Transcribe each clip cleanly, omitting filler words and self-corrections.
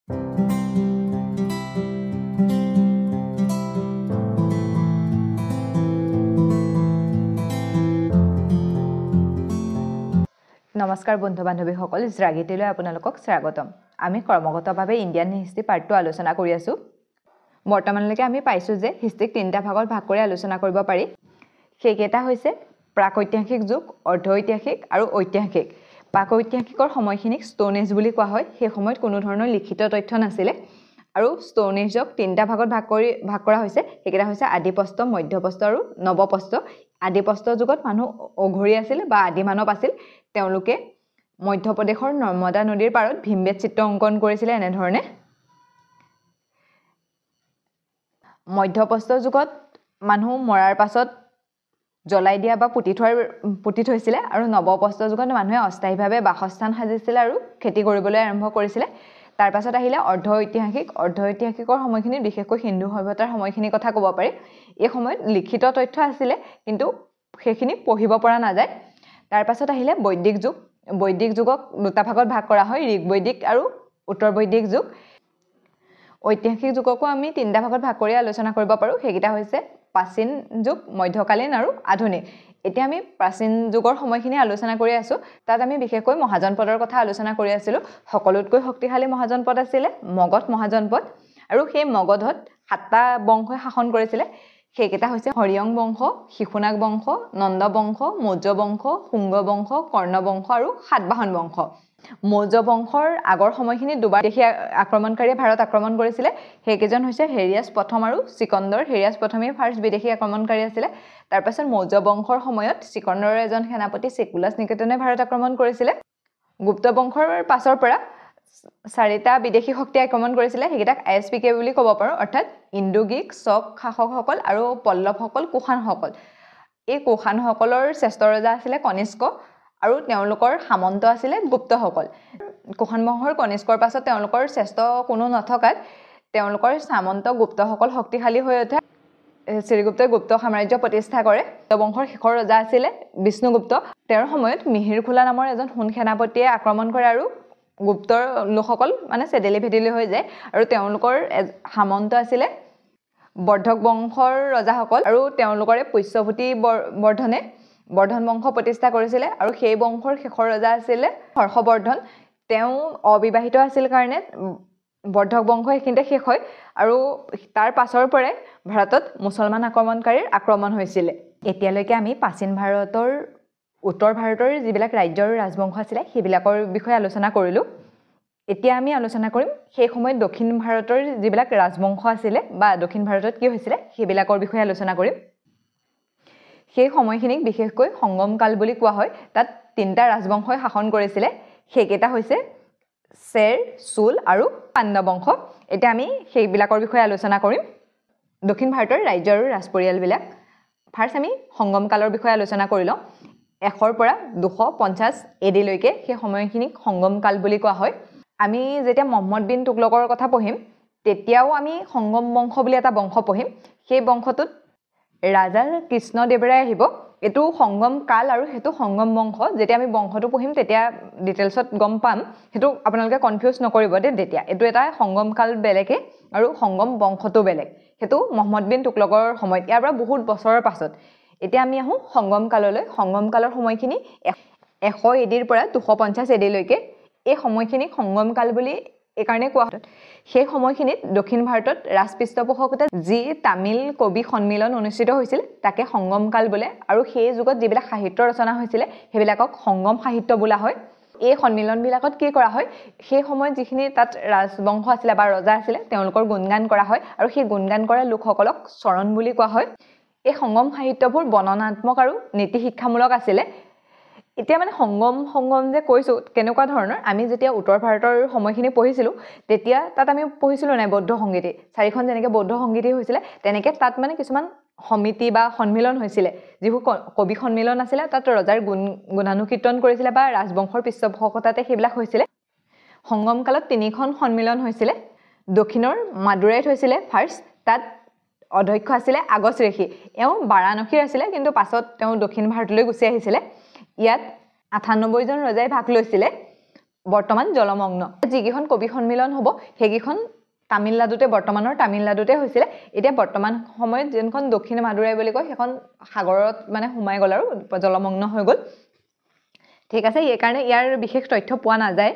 নমস্কাৰ বন্ধু বান্ধৱীসকল, ইজৰাগীতিলৈ আপোনালোকক স্বাগতম। আমি ক্ৰমাগতভাৱে ইণ্ডিয়ান হিষ্ট্ৰী পাৰ্টটো আলোচনা কৰি আছোঁ। বৰ্তমানলৈকে আমি পাইছোঁ যে হিষ্ট্ৰীক তিনিটা ভাগত ভাগ কৰি আলোচনা কৰিব পাৰি। সেইকেইটা হৈছে প্ৰাক-ঐতিহাসিক যুগ, অৰ্ধ-ঐতিহাসিক আৰু ঐতিহাসিক। প্ৰাক-ঐতিহাসিকৰ সময়খিনিক ষ্টোন এজ বুলি কোৱা হয়। সেই সময়ত কোনো ধৰণৰ লিখিত তথ্য নাছিলে আৰু ষ্টোন এজক তিনিটা ভাগত ভাগ কৰা হৈছে। সেইকেইটা হৈছে আদিপ্ৰস্ত, মধ্যপ্ৰস্ত আৰু নৱপ্ৰস্ত। আদিপ্ৰস্ত যুগত মানুহ অঘৰী আছিল বা আদি মানৱ আছিল। তেওঁলোকে মধ্যপ্ৰদেশৰ নৰ্মদা নদীৰ পাৰত ভীমবেদ চিত্ৰ অংকন কৰিছিলে এনেধৰণে। মধ্যপ্ৰস্ত যুগত মানুহ মৰাৰ পাছত জ্বলাই দিয়া বা পুতি থৈছিলে আৰু নৱপ্ৰস্ত যুগত মানুহে অস্থায়ীভাৱে বাসস্থান সাজিছিলে আৰু খেতি কৰিবলৈ আৰম্ভ কৰিছিলে। তাৰ পাছত আহিলে অৰ্ধ-ঐতিহাসিক। অৰ্ধ-ঐতিহাসিকৰ সময়খিনিত বিশেষকৈ হিন্দু সভ্যতাৰ সময়খিনিৰ কথা ক'ব পাৰি। এই সময়ত লিখিত তথ্য আছিলে কিন্তু সেইখিনি পঢ়িব পৰা নাযায়। তাৰ পাছত আহিলে বৈদিক যুগ। বৈদিক যুগক দুটা ভাগত ভাগ কৰা হয়, ঋগবৈদিক আৰু উত্তৰ বৈদিক যুগ। ঐতিহাসিক যুগকো আমি তিনিটা ভাগত ভাগ কৰি আলোচনা কৰিব পাৰোঁ। সেইকেইটা হৈছে প্ৰাচীন যুগ, মধ্যকালীন আৰু আধুনিক। এতিয়া আমি প্ৰাচীন যুগৰ সময়খিনি আলোচনা কৰি আছোঁ। তাত আমি বিশেষকৈ মহাজনপদৰ কথা আলোচনা কৰি আছিলোঁ। সকলোতকৈ শক্তিশালী মহাজনপদ আছিলে মগধ মহাজনপদ আৰু সেই মগধত 7টা বংশই শাসন কৰিছিলে। সেইকেইটা হৈছে হৰিয়ং বংশ, শিশুনাগ বংশ, নন্দ বংশ, মৌৰ্য বংশ, শুংগ বংশ, কৰ্ণ বংশ আৰু সাতবাহন বংশ। মৌৰ্য বংশৰ আগৰ সময়খিনিত দুবাৰ বিদেশী আক্ৰমণকাৰীয়ে ভাৰত আক্ৰমণ কৰিছিলে। সেইকেইজন হৈছে হেৰিয়াছ প্ৰথম আৰু চিকন্দৰ। হেৰিয়াছ প্ৰথমেই ফাৰ্ষ্ট বিদেশী আক্ৰমণকাৰী আছিলে। তাৰপাছত মৌৰ্য বংশৰ সময়ত চিকন্দৰৰ এজন সেনাপতি চেকুলাছ নিকেতনে ভাৰত আক্ৰমণ কৰিছিলে। গুপ্ত বংশৰ পাছৰ পৰা 4টা বিদেশী শক্তিয়ে আক্ৰমণ কৰিছিলে। সেইকেইটাক ISPK বুলি ক'ব পাৰোঁ, অৰ্থাৎ ইণ্ডো গ্ৰীক, চক শাসকসকল আৰু পল্লৱসকল, কুষাণসকল। এই কুষাণসকলৰ শ্ৰেষ্ঠ ৰজা আছিলে কনিষ্ক আৰু তেওঁলোকৰ সামন্ত আছিলে গুপ্তসকল। কুষাণ বংশৰ কনিষ্কৰ পাছত তেওঁলোকৰ শ্ৰেষ্ঠ কোনো নথকাত তেওঁলোকৰ সামন্ত গুপ্তসকল শক্তিশালী হৈ উঠে। শ্ৰীগুপ্তই গুপ্ত সাম্ৰাজ্য প্ৰতিষ্ঠা কৰে। গুপ্ত বংশৰ শেষৰ ৰজা আছিলে বিষ্ণুগুপ্ত। তেওঁৰ সময়ত মিহিৰখোলা নামৰ এজন হুন সেনাপতিয়ে আক্ৰমণ কৰে আৰু গুপ্তৰ লোকসকল মানে চেদেলি ভেদেলি হৈ যায় আৰু তেওঁলোকৰ সামন্ত আছিলে বৰ্ধক বংশৰ ৰজাসকল আৰু তেওঁলোকৰে পুষ্যভূতি বৰ্ধন বংশ প্ৰতিষ্ঠা কৰিছিলে আৰু সেই বংশৰ শেষৰ ৰজা আছিলে হৰ্ষবৰ্ধন। তেওঁ অবিবাহিত আছিল কাৰণে বৰ্ধক বংশ এইখিনিতে শেষ হয় আৰু তাৰ পাছৰ পৰাই ভাৰতত মুছলমান আক্ৰমণকাৰীৰ আক্ৰমণ হৈছিলে। এতিয়ালৈকে আমি প্ৰাচীন ভাৰতৰ উত্তৰ ভাৰতৰ যিবিলাক ৰাজ্য আৰু ৰাজবংশ আছিলে সেইবিলাকৰ বিষয়ে আলোচনা কৰিলোঁ। এতিয়া আমি আলোচনা কৰিম সেই সময়ত দক্ষিণ ভাৰতৰ যিবিলাক ৰাজবংশ আছিলে বা দক্ষিণ ভাৰতত কি হৈছিলে সেইবিলাকৰ বিষয়ে আলোচনা কৰিম। সেই সময়খিনিক বিশেষকৈ সংগম কাল বুলি কোৱা হয়। তাত 3টা ৰাজবংশই শাসন কৰিছিলে। সেইকেইটা হৈছে চেৰ, চুল আৰু পাণ্ড্য বংশ। এতিয়া আমি সেইবিলাকৰ বিষয়ে আলোচনা কৰিম। দক্ষিণ ভাৰতৰ ৰাজ্য আৰু ৰাজ পৰিয়ালবিলাক। ফাৰ্ষ্ট আমি সংগম কালৰ বিষয়ে আলোচনা কৰি লওঁ। 100 পৰা 250 AD লৈকে সেই সময়খিনিক সংগম কাল বুলি কোৱা হয়। আমি যেতিয়া মহম্মদ বিন তুগলকৰ কথা পঢ়িম তেতিয়াও আমি সংগম বংশ বুলি এটা বংশ পঢ়িম। সেই বংশটোত ৰাজা কৃষ্ণদেৱৰায় আহিব। এইটো সংগম কাল আৰু সেইটো সংগম বংশ। যেতিয়া আমি বংশটো পঢ়িম তেতিয়া ডিটেইলছত গম পাম। সেইটো আপোনালোকে কনফিউজ নকৰিব দেই। তেতিয়া এইটো এটা সংগম কাল বেলেগে আৰু সংগম বংশটো বেলেগ। সেইটো মহম্মদ বিন তুগলকৰ সময়ত, ইয়াৰ পৰা বহুত বছৰৰ পাছত। এতিয়া আমি আহোঁ সংগম কাললৈ। সংগম কালৰ সময়খিনি 100 ADৰ পৰা 250 AD লৈকে। এই সময়খিনিক সংগম কাল বুলি এইকাৰণে কোৱা হয়। সেই সময়খিনিত দক্ষিণ ভাৰতত ৰাজ পৃষ্ঠপোষকতাত যি তামিল কবি সন্মিলন অনুষ্ঠিত হৈছিল তাকে সংগম কাল বোলে আৰু সেই যুগত যিবিলাক সাহিত্য ৰচনা হৈছিলে সেইবিলাকক সংগম সাহিত্য বোলা হয়। এই সন্মিলনবিলাকত কি কৰা হয়, সেই সময়ত যিখিনি তাত ৰাজবংশ আছিলে বা ৰজা আছিলে তেওঁলোকৰ গুণগান কৰা হয় আৰু সেই গুণগান কৰা লোকসকলক চৰণ বুলি কোৱা হয়। এই সংগম সাহিত্যবোৰ বৰ্ণনাত্মক আৰু নীতি শিক্ষামূলক আছিলে। এতিয়া মানে সংগম যে কৈছোঁ কেনেকুৱা ধৰণৰ, আমি যেতিয়া উত্তৰ ভাৰতৰ সময়খিনি পঢ়িছিলোঁ তেতিয়া তাত আমি পঢ়িছিলোঁ নাই বৌদ্ধ সংগীতি। 4খন যেনেকৈ বৌদ্ধ সংগীতি হৈছিলে তেনেকৈ তাত মানে কিছুমান সমিতি বা সন্মিলন হৈছিলে। যিবোৰ কবি সন্মিলন আছিলে তাত ৰজাৰ গুণানুকীৰ্তন কৰিছিলে বা ৰাজবংশৰ পৃষ্ঠপোষকতাতে সেইবিলাক হৈছিলে। সংগম কালত 3খন সন্মিলন হৈছিলে। দক্ষিণৰ মাদুৰাইত হৈছিলে ফাৰ্ষ্ট। তাত অধ্যক্ষ আছিলে আগছ ঋষি। এওঁ বাৰাণসীৰ আছিলে কিন্তু পাছত তেওঁ দক্ষিণ ভাৰতলৈ গুচি আহিছিলে। ইয়াত 98জন ৰজাই ভাগ লৈছিলে। বৰ্তমান জলমগ্ন যিকেইখন কবি সন্মিলন হ'ব সেইকেইখন তামিলনাডুতে বৰ্তমানৰ তামিলনাডুতে হৈছিলে এতিয়া বৰ্তমান সময়ত যোনখন দক্ষিণ মাদুৰাই বুলি কয় সেইখন সাগৰত মানে সোমাই গ'ল আৰু জলমগ্ন হৈ গ'ল ঠিক আছে এই কাৰণে ইয়াৰ বিশেষ তথ্য পোৱা নাযায়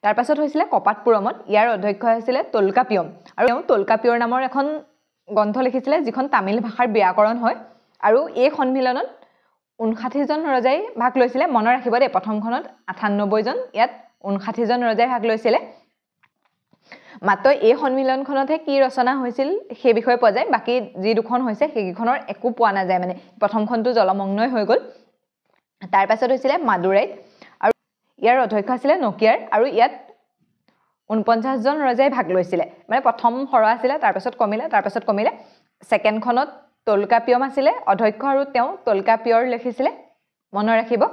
তাৰ পাছত হৈছিলে কপাটপুৰমত ইয়াৰ অধ্যক্ষ হৈছিলে তোলকাপিয়ম আৰু তেওঁ তোলকাপিয়ৰ নামৰ এখন গ্ৰন্থ লিখিছিলে যিখন তামিল ভাষাৰ ব্যাকৰণ হয় আৰু এই সন্মিলনত 59 জন ৰজাই ভাগ লৈছিলে মনত ৰাখিব দেই প্ৰথমখনত 98 জন ইয়াত 59 জন ৰজাই ভাগ লৈছিলে মাত্ৰ এই সন্মিলনখনতহে কি ৰচনা হৈছিল সেই বিষয়ে পোৱা যায় বাকি যি দুখন হৈছে সেইকেইখনৰ একো পোৱা নাযায় মানে প্ৰথমখনটো জলমগ্নই হৈ গ'ল তাৰ পাছত হৈছিলে মাদুৰাইত আৰু ইয়াৰ অধ্যক্ষ আছিলে নকিয়াৰ আৰু ইয়াত 49 জন ৰজাই ভাগ লৈছিলে মানে প্ৰথম সৰহ আছিলে তাৰ পাছত কমিলে সেকেন্ডখনত তোলকাপিয়ম আছিলে অধ্যক্ষ আৰু তেওঁ তোলকাপিয়ৰ লিখিছিলে মনত ৰাখিব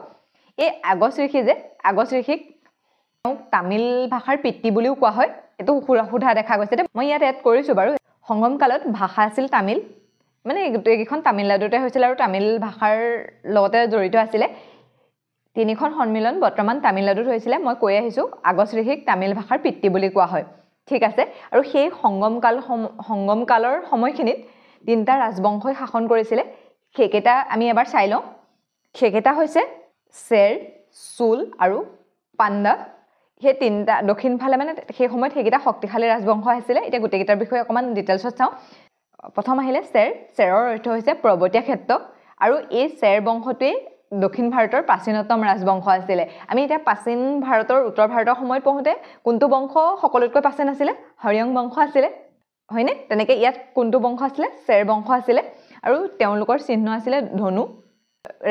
এই আগছ ঋষিক তামিল ভাষাৰ পিতৃ বুলিও কোৱা হয় এটো খুৰা দেখা গৈছে মই ইয়াত এড কৰিছো বাৰু সংগম কালত ভাষা আছিল তামিল মানে গোটেইখন তামিলনাডুতে হৈছিল আৰু তামিল ভাষাৰ লগতে জড়িত আছিল তিনিখন সন্মিলন বৰ্তমান তামিলনাডুত হৈছিল মই কৈ আহিছো আগছ ঋষিক তামিল ভাষাৰ পিতৃ বুলি কোৱা হয় ঠিক আছে আৰু সেই সংগম কালৰ সময়খিনিত তিনটা ৰাজবংশই শাসন কৰিছিল সেইকেইটা আমি এবাৰ চাই লওঁ সেইকেইটা হৈছে চেৰ চুল আৰু পাণ্ডা সেই তিনটা দক্ষিণ ফালে মানে সেই সময়ত সেইকেইটা শক্তিশালী ৰাজবংশ আছিল এতিয়া গোটেইকেইটাৰ বিষয়ে অকমান ডিটেইলছত চাওঁ প্ৰথম আহিলে চেৰৰ অৰ্থ হৈছে প্ৰবতীয়া ক্ষেত্ৰ আৰু এই চেৰ বংশটোৱে দক্ষিণ ভাৰতৰ প্ৰাচীনতম ৰাজবংশ আছিল আমি এতিয়া প্ৰাচীন ভাৰতৰ উত্তৰ ভাৰতৰ সময়ত পঢ়োতে কোনটো বংশ সকলোতকৈ প্ৰাচীন আছিল হৰিয়ং বংশ আছিল হয়নে তেনেকৈ ইয়াত কোনটো বংশ আছিল চেৰ বংশ আছিল আৰু তেওঁলোকৰ চিহ্ন আছিল ধনু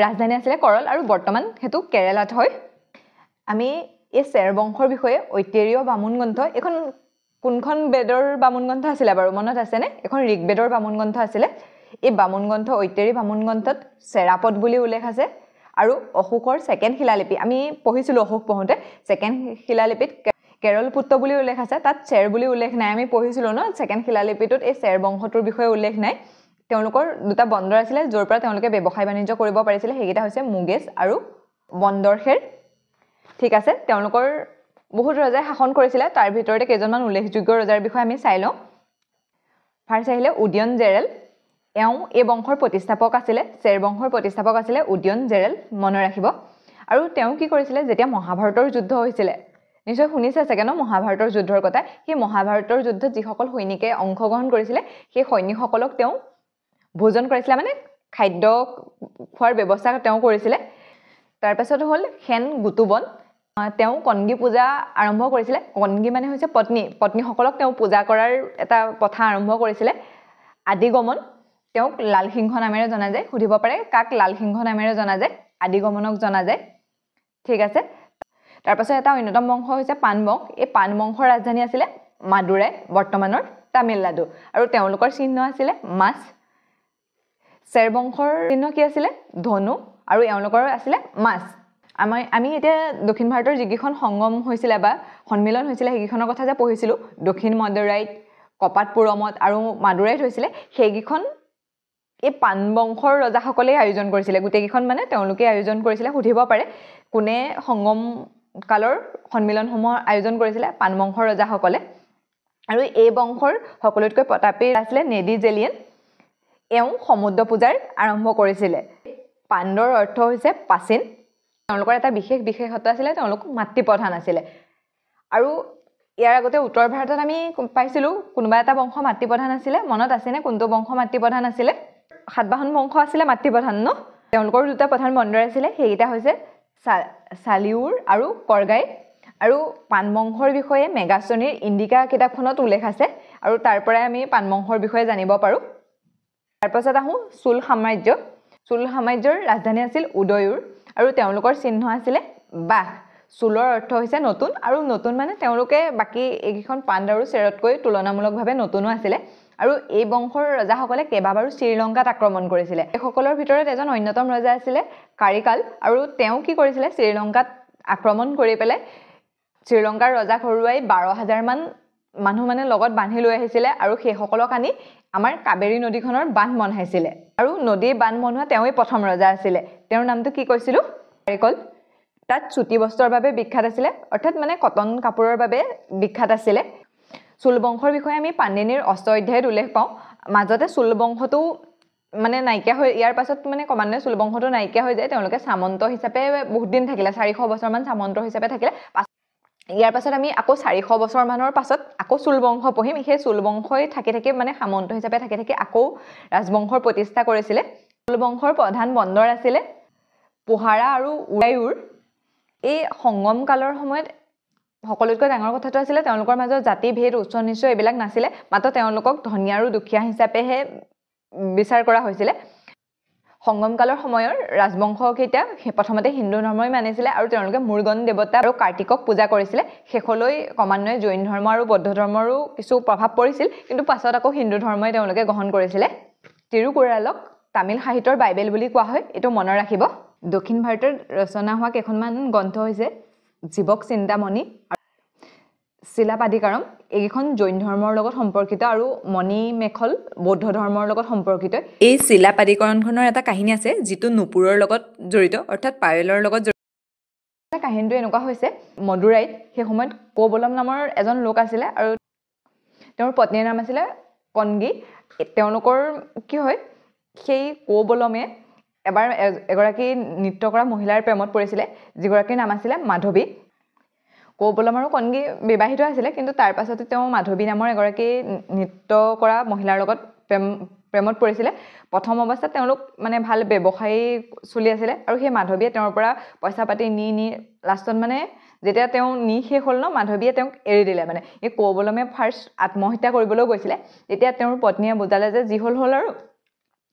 ৰাজধানী আছিল কৰল আৰু বৰ্তমান হেতু কেৰালাত হয় আমি এই চেৰ বংশৰ বিষয়ে ঐতিহ্য বামুণ গ্ৰন্থ এখন কোনখন বেদৰ বামুণ গ্ৰন্থ আছিল বাৰু মনত আছে নে এখন ঋগবেদৰ বামুণ গ্ৰন্থ আছিল এই বামুণ গ্ৰন্থ ঐতিহ্য বামুণ গ্ৰন্থত চেৰাপদ বুলি উল্লেখ আছে আৰু অশোকৰ সেকেন্ড শিলালিপি আমি পঢ়িছিলো অশোক পঢ়োতে সেকেন্ড শিলালিপিত কেৰল পুত্ৰ বুলি উল্লেখ আছে তাত চেৰ বুলি উল্লেখ নাই আমি পঢ়িছিলো ন সেকেন্ড শিলালিপিটোত এই চেৰ বংশটোৰ বিষয়ে উল্লেখ নাই তেওঁলোকৰ দুটা বন্দৰ আছিল যৰ পৰা তেওঁলোকে ব্যৱসায় বাণিজ্য কৰিব পাৰিছিল সেইকেইটা হৈছে মুগেছ আৰু বন্দৰখেৰ ঠিক আছে তেওঁলোকৰ বহুত ৰজাই শাসন কৰিছিল তাৰ ভিতৰতে কেইজনমান উল্লেখযোগ্য ৰজাৰ বিষয়ে আমি চাই লওঁ ফাৰ্ষ্ট আহিলে উদিয়ন জেৰেল এওঁ এই বংশৰ প্ৰতিষ্ঠাপক আছিল চেৰ বংশৰ প্ৰতিষ্ঠাপক আছিল উদিয়ন জেৰেল মনত ৰাখিব আৰু তেওঁ কি কৰিছিল যেতিয়া মহাভাৰতৰ যুদ্ধ হৈছিল নিশ্চয় শুনিছে চাগে ন মহাভাৰতৰ যুদ্ধৰ কথা সেই মহাভাৰতৰ যুদ্ধত যিসকল সৈনিকে অংশগ্ৰহণ কৰিছিল সেই সৈনিকসকলক তেওঁ ভোজন কৰিছিল মানে খাদ্য খোৱাৰ ব্যৱস্থা তেওঁ কৰিছিল তাৰ পাছত হ'ল হেন গুতুবন তেওঁ কণগী পূজা আৰম্ভ কৰিছিল কণগী মানে হৈছে পত্নীসকলক তেওঁ পূজা কৰাৰ এটা প্ৰথা আৰম্ভ কৰিছিল আদিগমন তেওঁক লালসিংহ নামেৰে জনা যায় সুধিব পাৰে কাক লালসিংহ নামেৰে জনা যায় আদিগমনক জনা যায় ঠিক আছে তাৰ পাছত এটা অন্যতম বংশ হৈছে পানবংশ এই পানবংশৰ ৰাজধানী আছিল মাদুৰাই বৰ্তমানৰ তামিলনাডু আৰু তেওঁলোকৰ চিহ্ন আছিল মাছ চেৰ বংশৰ চিহ্ন কি আছিল ধনু আৰু এওঁলোকৰ আছিল মাছ আমি এতিয়া দক্ষিণ ভাৰতৰ যিকেইখন সংগম হৈছিল বা সন্মিলন হৈছিল সেইকেইখনৰ কথা যে পঢ়িছিলো দক্ষিণ মাদুৰাইত কপাটপুৰমত আৰু মাদুৰাইত হৈছিল সেইকেইখন এই পানবংশৰ ৰজাসকলে আয়োজন কৰিছিল গোটেইকেইখন মানে তেওঁলোকে আয়োজন কৰিছিল সুধিব পাৰে কোনে সংগম কালৰ সন্মিলনসমূহ আয়োজন কৰিছিল পানবংশৰ ৰজাসকলে আৰু এই বংশৰ সকলোতকৈ প্ৰতাপী আছিল নেডি জেলিয়েন এওঁ সমুদ্ৰ পূজাৰ আৰম্ভ কৰিছিল পাণ্ডৰ অৰ্থ হৈছে প্ৰাচীন তেওঁলোকৰ এটা বিশেষত্ব আছিল তেওঁলোক মাতৃপ্ৰধান আছিল আৰু ইয়াৰ আগতে উত্তৰ ভাৰতত আমি পাইছিলো কোনোবা এটা বংশ মাতৃপ্ৰধান আছিল মনত আছেনে কোনটো বংশ মাতৃপ্ৰধান আছিল সাতবাহন বংশ আছিল মাতৃপ্ৰধান ন তেওঁলোকৰ দুটা প্ৰধান বন্দৰ আছিল সেইকেইটা হৈছে সালিউৰ আৰু কৰগাই আৰু পানবংশৰ বিষয়ে মেগাছনিৰ ইণ্ডিকা কিতাপখনত উল্লেখ আছে আৰু তাৰ পৰাই আমি পানবংশৰ বিষয়ে জানিব পাৰো তাৰ পাছত আহো চুল সাম্ৰাজ্যৰ ৰাজধানী আছিল উদয়ুৰ আৰু তেওঁলোকৰ চিহ্ন আছিল বাঘ চুলৰ অৰ্থ হৈছে নতুন আৰু নতুন মানে তেওঁলোকে বাকি এইকেইখন পাণ্ড আৰু চেৰতকৈ তুলনামূলকভাৱে নতুনো আছিল আৰু এই বংশৰ ৰজাসকলে কেইবাবাৰো শ্ৰীলংকাত আক্ৰমণ কৰিছিল এইসকলৰ ভিতৰত এজন অন্যতম ৰজা আছিল কাৰিকাল আৰু তেওঁ কি কৰিছিল শ্ৰীলংকাত আক্ৰমণ কৰি পেলাই শ্ৰীলংকাৰ ৰজা ঘৰুৱাই 12,000 মান মানুহ মানে লগত বান্ধি লৈ আহিছিল আৰু সেইসকলক আনি আমাৰ কাবেৰী নদীখনৰ বান্ধ বনাইছিল আৰু নদীৰ বান্ধ বনোৱা তেওঁই প্ৰথম ৰজা আছিল তেওঁৰ নামটো কি কৈছিলো কাৰিকল তাত চুটি বস্ত্ৰৰ বাবে বিখ্যাত আছিলে অৰ্থাৎ মানে কটন কাপোৰৰ বাবে বিখ্যাত আছিলে চুল বংশৰ বিষয়ে আমি পাণিনিৰ অষ্ট অধ্যায়ত উল্লেখ পাওঁ মাজতে চুল বংশটো মানে নাইকিয়া হৈ ইয়াৰ পাছত মানে ক্ৰমান্বয়ে চুল বংশটো নাইকিয়া হৈ যায় তেওঁলোকে সামন্ত হিচাপে বহুত দিন থাকিলে 400 বছৰমান সামন্ত হিচাপে থাকিলে ইয়াৰ পাছত আমি আকৌ 400 বছৰ মানৰ পাছত আকৌ চুল বংশ পঢ়িম সেই চুল বংশই থাকি মানে সামন্ত হিচাপে থাকি আকৌ ৰাজবংশৰ প্ৰতিষ্ঠা কৰিছিলে চুল বংশৰ প্ৰধান বন্দৰ আছিলে পোহাৰা আৰু উৰায়ুৰ এই সংগম কালৰ সময়ত সকলোতকৈ ডাঙৰ কথাটো আছিলে তেওঁলোকৰ মাজত জাতি ভেদ উচ্চ নিচ্চ এইবিলাক নাছিলে মাত্ৰ তেওঁলোকক ধনী আৰু দুখীয়া হিচাপেহে বিচাৰ কৰা হৈছিলে সংগম কালৰ সময়ৰ ৰাজবংশকেইটা প্ৰথমতে হিন্দু ধৰ্মই মানিছিলে আৰু তেওঁলোকে মুৰ্গন দেৱতা আৰু কাৰ্তিকক পূজা কৰিছিলে শেষলৈ ক্ৰমান্বয়ে জৈন ধৰ্ম আৰু বৌদ্ধ ধৰ্মৰো কিছু প্ৰভাৱ পৰিছিল কিন্তু পাছত আকৌ হিন্দু ধৰ্মই তেওঁলোকে গ্ৰহণ কৰিছিলে তিৰুকুৰালক তামিল সাহিত্যৰ বাইবেল বুলি কোৱা হয় এইটো মনত ৰাখিব দক্ষিণ ভাৰতত ৰচনা হোৱা কেইখনমান গ্ৰন্থ হৈছে জীৱক চিন্তামণি শিলাপাদিকাৰম এইখন জৈন ধৰ্মৰ লগত সম্পৰ্কিত আৰু মণি মেখল বৌদ্ধ ধৰ্মৰ লগত সম্পৰ্কিত এই শিলাপাদিকৰণখনৰ এটা কাহিনী আছে যিটো নুপুৰৰ লগত জড়িত অৰ্থাৎ পায়েলৰ লগত জড়িত কাহিনীটো এনেকুৱা হৈছে মদুৰাইত সেই সময়ত কৌবলম নামৰ এজন লোক আছিলে আৰু তেওঁৰ পত্নীৰ নাম আছিলে কনগী তেওঁলোকৰ কি হয় সেই কৌবলমে এবাৰ এগৰাকী নৃত্য কৰা মহিলাৰ প্ৰেমত পৰিছিলে যিগৰাকীৰ নাম আছিলে মাধৱী কৌবলম আৰু কনগী বিবাহিত আছিলে কিন্তু তাৰ পাছতে তেওঁ মাধৱী নামৰ এগৰাকী নৃত্য কৰা মহিলাৰ লগত প্ৰেমত পৰিছিলে প্ৰথম অৱস্থাত তেওঁলোক মানে ভাল ব্যৱসায়ী চলি আছিলে আৰু সেই মাধৱীয়ে তেওঁৰ পৰা পইচা পাতি নি লাষ্টত মানে যেতিয়া তেওঁ নি শেষ হ'ল ন মাধৱীয়ে তেওঁক এৰি দিলে মানে এই কৌবলমে ফাৰ্ষ্ট আত্মহত্যা কৰিবলৈ গৈছিলে তেতিয়া তেওঁৰ পত্নীয়ে বুজালে যে যি হ'ল আৰু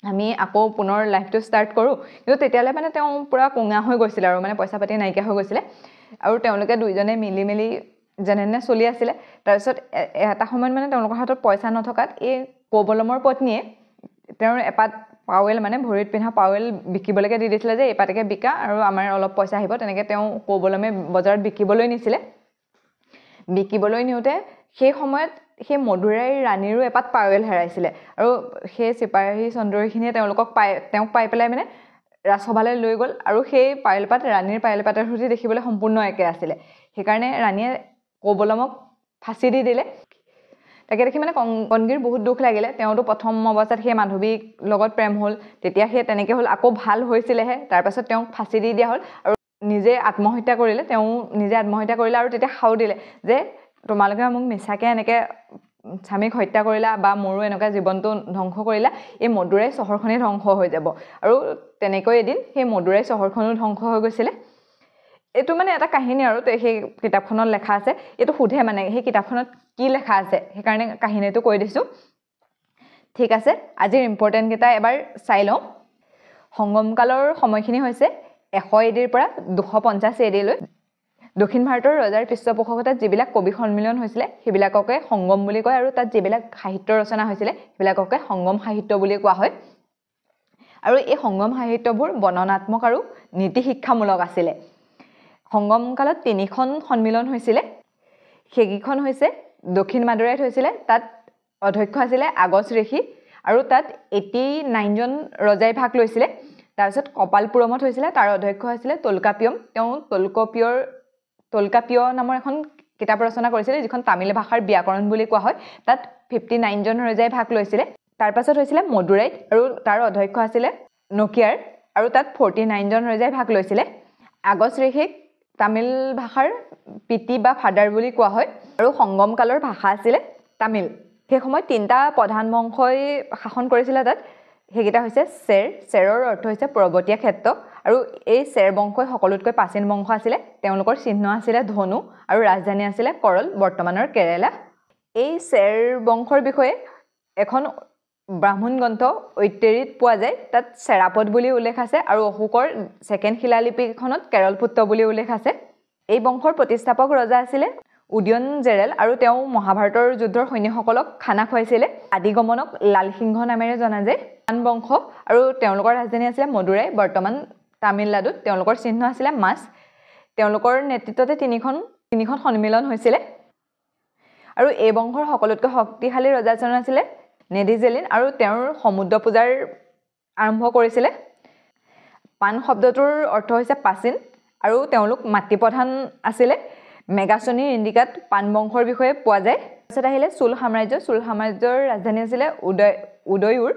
আমি আকৌ পুনৰ লাইফটো ষ্টাৰ্ট কৰোঁ কিন্তু তেতিয়ালৈ মানে তেওঁ পুৰা কোঙা হৈ গৈছিলে আৰু মানে পইচা পাতি নাইকিয়া হৈ গৈছিলে আৰু তেওঁলোকে দুইজনে মিলি যেনে চলি আছিলে তাৰপিছত এটা সময়ত মানে তেওঁলোকৰ হাতত পইচা নথকাত এই কৌবলমৰ পত্নীয়ে তেওঁৰ এপাত পাৱেল মানে ভৰিত পিন্ধা পাৱেল বিকিবলৈকে দি দিছিলে যে এপাতকে বিকা আৰু আমাৰ অলপ পইচা আহিব তেনেকৈ তেওঁ কৌবলমে বজাৰত বিকিবলৈ নিছিলে বিকিবলৈ নিওঁতে সেই সময়ত সেই মদুৰাইৰ ৰাণীৰো এপাত পাৱেল হেৰাইছিলে আৰু সেই চিপাহী চন্দৰীখিনিয়ে তেওঁক পাই পেলাই মানে ৰাজসভালৈ লৈ গ'ল আৰু সেই পায়েলপাত ৰাণীৰ পায়েলপাতৰ সৈতে দেখিবলৈ সম্পূৰ্ণ একে আছিলে সেইকাৰণে ৰাণীয়ে কৌবলমক ফাঁচি দি দিলে তাকে দেখি মানে কনগীৰ বহুত দুখ লাগিলে তেওঁতো প্ৰথম অৱস্থাত সেই মাধৱীৰ লগত প্ৰেম হ'ল তেতিয়া সেই তেনেকৈ হ'ল আকৌ ভাল হৈছিলেহে তাৰপাছত তেওঁক ফাঁচি দি দিয়া হ'ল আৰু নিজে আত্মহত্যা কৰিলে আৰু তেতিয়া সাও দিলে যে তোমালোকে মোক মিছাকৈ এনেকৈ স্বামীক হত্যা কৰিলা বা মোৰো এনেকুৱা জীৱনটো ধ্বংস কৰিলা এই মদুৰাই চহৰখনেই ধ্বংস হৈ যাব আৰু তেনেকৈ এদিন সেই মদুৰাই চহৰখনো ধ্বংস হৈ গৈছিলে এইটো মানে এটা কাহিনী আৰু সেই কিতাপখনত লেখা আছে এইটো সোধে মানে সেই কিতাপখনত কি লেখা আছে সেইকাৰণে কাহিনীটো কৈ দিছোঁ ঠিক আছে আজিৰ ইম্পৰ্টেণ্ট কেইটা এবাৰ চাই লওঁ সংগম কালৰ সময়খিনি হৈছে 100 AD পৰা 250 AD লৈ দক্ষিণ ভাৰতৰ ৰজাৰ পৃষ্ঠপোষকতাত যিবিলাক কবি সন্মিলন হৈছিলে সেইবিলাককে সংগম বুলি কয় আৰু তাত যিবিলাক সাহিত্য ৰচনা হৈছিলে সেইবিলাককে সংগম সাহিত্য বুলি কোৱা হয় আৰু এই সংগম সাহিত্যবোৰ বৰ্ণনাত্মক আৰু নীতি শিক্ষামূলক আছিলে সংগম কালত 3খন সন্মিলন হৈছিলে সেইকেইখন হৈছে দক্ষিণ মাদুৰাইত হৈছিলে তাত অধ্যক্ষ আছিলে আগছ ঋষি আৰু তাত 89জন ৰজাই ভাগ লৈছিলে তাৰপিছত কপালপুৰমত হৈছিলে তাৰ অধ্যক্ষ আছিলে তলকাপিয়ম তেওঁ তলকাপিয় নামৰ এখন কিতাপ ৰচনা কৰিছিলে যিখন তামিল ভাষাৰ ব্যাকৰণ বুলি কোৱা হয় তাত 59জন ৰজাই ভাগ লৈছিলে তাৰ পাছত হৈছিলে মদুৰাইত আৰু তাৰ অধ্যক্ষ আছিলে নকিয়াৰ আৰু তাত 49জন ৰজাই ভাগ লৈছিলে আগছ ঋষিক তামিল ভাষাৰ পিতি বা ফাদাৰ বুলি কোৱা হয় আৰু সংগম কালৰ ভাষা আছিলে তামিল সেই সময়ত 3টা প্ৰধান বংশই শাসন কৰিছিলে তাত সেইকেইটা হৈছে চেৰৰ অৰ্থ হৈছে পৰ্বতীয়া ক্ষেত্ৰ আৰু এই চেৰ বংশই সকলোতকৈ প্ৰাচীন বংশ আছিলে তেওঁলোকৰ চিহ্ন আছিলে ধনু আৰু ৰাজধানী আছিলে কৰল বৰ্তমানৰ কেৰেলা এই চেৰ বংশৰ বিষয়ে এখন ব্ৰাহ্মণ গ্ৰন্থ ঐত্তেৰীত পোৱা যায় তাত চেৰাপদ বুলি উল্লেখ আছে আৰু অশোকৰ ছেকেণ্ড শিলালিপিখনত কেৰলপুত্ৰ বুলি উল্লেখ আছে এই বংশৰ প্ৰতিষ্ঠাপক ৰজা আছিলে উদয়ন জেৰেল আৰু তেওঁ মহাভাৰতৰ যুদ্ধৰ সৈনিকসকলক খানা খুৱাইছিলে আদিগমনক লালসিংহ নামেৰে জনা যায় পান বংশ আৰু তেওঁলোকৰ ৰাজধানী আছিলে মদুৰাই বৰ্তমান তামিলনাডুত তেওঁলোকৰ চিহ্ন আছিলে মাছ তেওঁলোকৰ নেতৃত্বতে তিনিখন সন্মিলন হৈছিলে আৰু এই বংশৰ সকলোতকৈ শক্তিশালী ৰজাজন আছিলে নেদিজেলিন আৰু তেওঁৰ সমুদ্ৰ পূজাৰ আৰম্ভ কৰিছিলে পান শব্দটোৰ অৰ্থ হৈছে প্ৰাচীন আৰু তেওঁলোক মাতৃপ্ৰধান আছিলে মেগাচনী ইণ্ডিকাত পান বংশৰ বিষয়ে পোৱা যায় তাৰপিছত আহিলে চোল সাম্ৰাজ্যৰ ৰাজধানী আছিলে উদয়পুৰ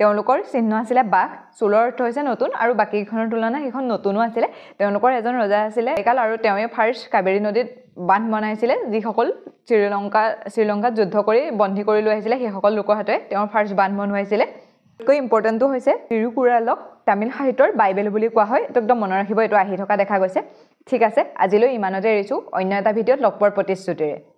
তেওঁলোকৰ চিহ্ন আছিলে বাঘ চোলৰ অৰ্থ হৈছে নতুন আৰু বাকীকেইখনৰ তুলনাত সেইখন নতুনো আছিলে তেওঁলোকৰ এজন ৰজা আছিলে একাল আৰু তেওঁৱে ফাৰ্ষ্ট কাবেৰী নদীত বান্ধ বনাইছিলে যিসকল শ্ৰীলংকাত যুদ্ধ কৰি বন্দী কৰি লৈ আহিছিলে সেইসকল লোকৰ হাতে তেওঁৰ ফাৰ্ষ্ট বান্ধ বনোৱাইছিলে কৈ ইম্পৰ্টেণ্টটো হৈছে তিৰুকুৰালক তামিল সাহিত্যৰ বাইবেল বুলি কোৱা হয় এইটো একদম মনত ৰাখিব এইটো আহি থকা দেখা গৈছে ঠিক আছে আজিলৈ ইমানতে এৰিছোঁ অন্য এটা ভিডিঅ'ত লগ পোৱাৰ প্ৰতিশ্ৰুতিৰে